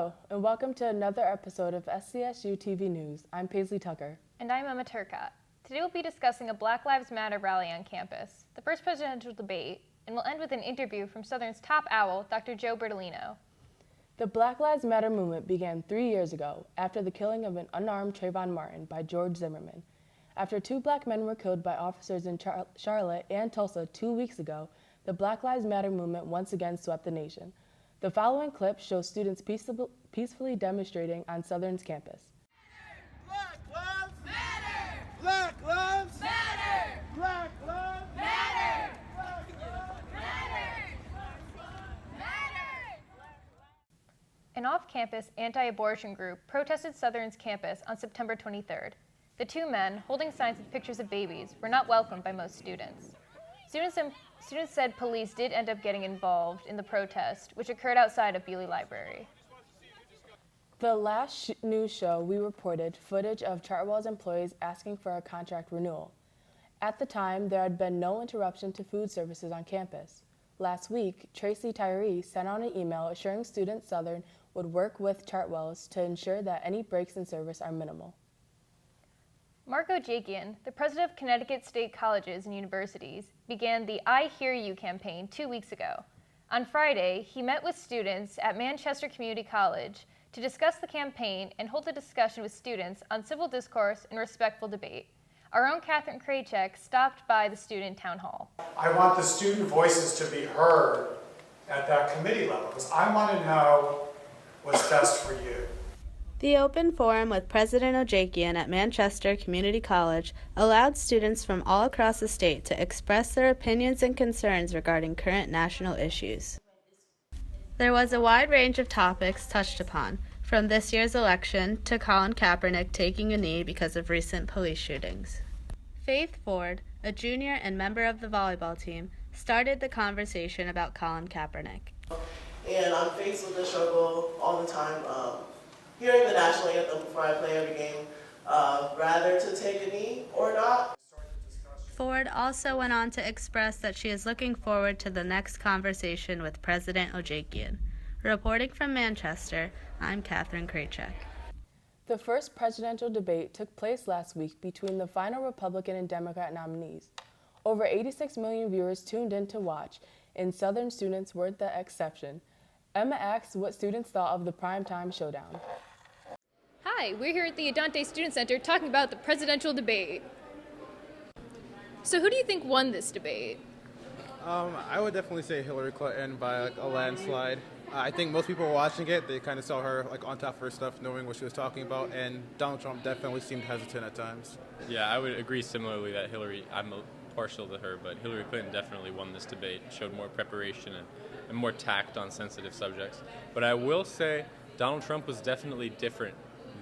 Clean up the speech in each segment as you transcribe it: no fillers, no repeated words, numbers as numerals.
Hello, and welcome to another episode of SCSU TV News. I'm Paisley Tucker. And I'm Emma Turcott. Today we'll be discussing a Black Lives Matter rally on campus, the first presidential debate, and we'll end with an interview from Southern's top owl, Dr. Joe Bertolino. The Black Lives Matter movement began 3 years ago after the killing of an unarmed Trayvon Martin by George Zimmerman. After 2 black men were killed by officers in Charlotte and Tulsa 2 weeks ago, the Black Lives Matter movement once again swept the nation. The following clip shows students peacefully demonstrating on Southern's campus. Black lives matter! Black lives matter! Black lives matter! Black lives matter! An off-campus anti-abortion group protested Southern's campus on September 23rd. The 2 men, holding signs with pictures of babies, were not welcomed by most students. Students said police did end up getting involved in the protest, which occurred outside of Bewley Library. The last news show, we reported footage of Chartwell's employees asking for a contract renewal. At the time, there had been no interruption to food services on campus. Last week, Tracy Tyree sent out an email assuring students Southern would work with Chartwell's to ensure that any breaks in service are minimal. Mark Ojakean, the president of Connecticut State Colleges and Universities, began the I Hear You campaign 2 weeks ago. On Friday, he met with students at Manchester Community College to discuss the campaign and hold a discussion with students on civil discourse and respectful debate. Our own Catherine Krajcek stopped by the student town hall. I want the student voices to be heard at that committee level because I want to know what's best for you. The open forum with President Ojakean at Manchester Community College allowed students from all across the state to express their opinions and concerns regarding current national issues. There was a wide range of topics touched upon, from this year's election to Colin Kaepernick taking a knee because of recent police shootings. Faith Ford, a junior and member of the volleyball team, started the conversation about Colin Kaepernick. And I'm faced with this struggle all the time. Hearing the national anthem before I play every game, rather to take a knee or not. Ford also went on to express that she is looking forward to the next conversation with President Ojakean. Reporting from Manchester, I'm Catherine Krajcek. The first presidential debate took place last week between the final Republican and Democrat nominees. Over 86 million viewers tuned in to watch, and Southern students weren't the exception. Emma asked what students thought of the primetime showdown. Hi, we're here at the Adante Student Center talking about the presidential debate. So who do you think won this debate? I would definitely say Hillary Clinton by a landslide. I think most people watching it, they kind of saw her on top of her stuff, knowing what she was talking about, and Donald Trump definitely seemed hesitant at times. Yeah, I would agree similarly that I'm partial to her, but Hillary Clinton definitely won this debate, showed more preparation and more tact on sensitive subjects. But I will say Donald Trump was definitely different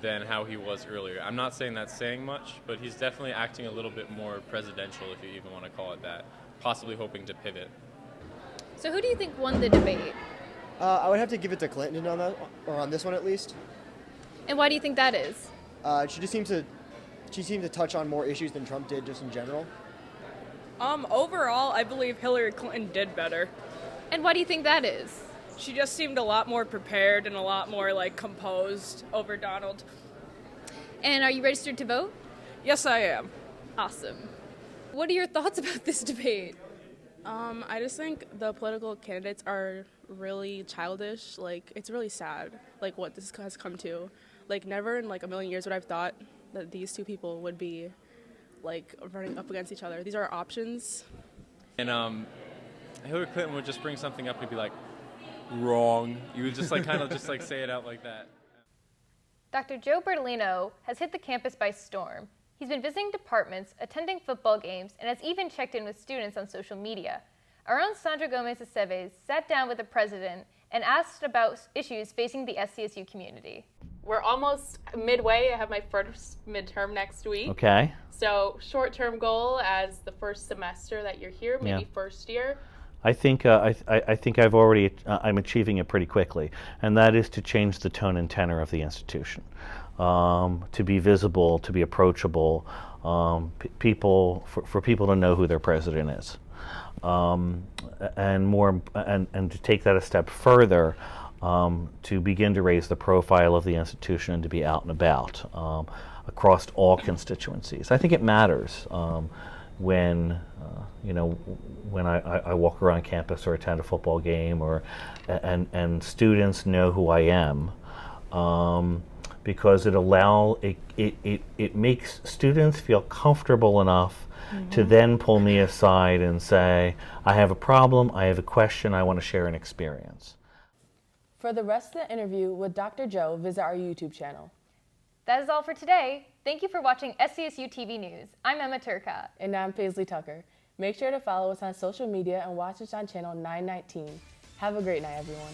than how he was earlier. I'm not saying that's saying much, but he's definitely acting a little bit more presidential, if you even want to call it that, possibly hoping to pivot. So who do you think won the debate? I would have to give it to Clinton on that, or on this one at least. And why do you think that is? She seemed to touch on more issues than Trump did just in general. Overall, I believe Hillary Clinton did better. And why do you think that is? She just seemed a lot more prepared and a lot more, composed over Donald. And are you registered to vote? Yes, I am. Awesome. What are your thoughts about this debate? I just think the political candidates are really childish. It's really sad, what this has come to. Never in, a million years would I have thought that these two people would be, running up against each other. These are options. And Hillary Clinton would just bring something up and be like, wrong. You would just say it out like that. Dr. Joe Bertolino has hit the campus by storm. He's been visiting departments, attending football games, and has even checked in with students on social media. Our own Sandra Gomez-Aceves sat down with the president and asked about issues facing the SCSU community. We're almost midway. I have my first midterm next week. Okay. So short-term goal as the first semester that you're here, maybe first year. I think I'm achieving it pretty quickly, and that is to change the tone and tenor of the institution, to be visible, to be approachable, for people to know who their president is, and to take that a step further, to begin to raise the profile of the institution and to be out and about across all constituencies. I think it matters when when I walk around campus or attend a football game, and students know who I am, because it makes students feel comfortable enough to then pull me aside and say, I have a problem, I have a question, I want to share an experience. For the rest of the interview with Dr. Joe, visit our YouTube channel. That is all for today. Thank you for watching SCSU TV News. I'm Emma Turcotte. And I'm Paisley Tucker. Make sure to follow us on social media and watch us on channel 919. Have a great night, everyone.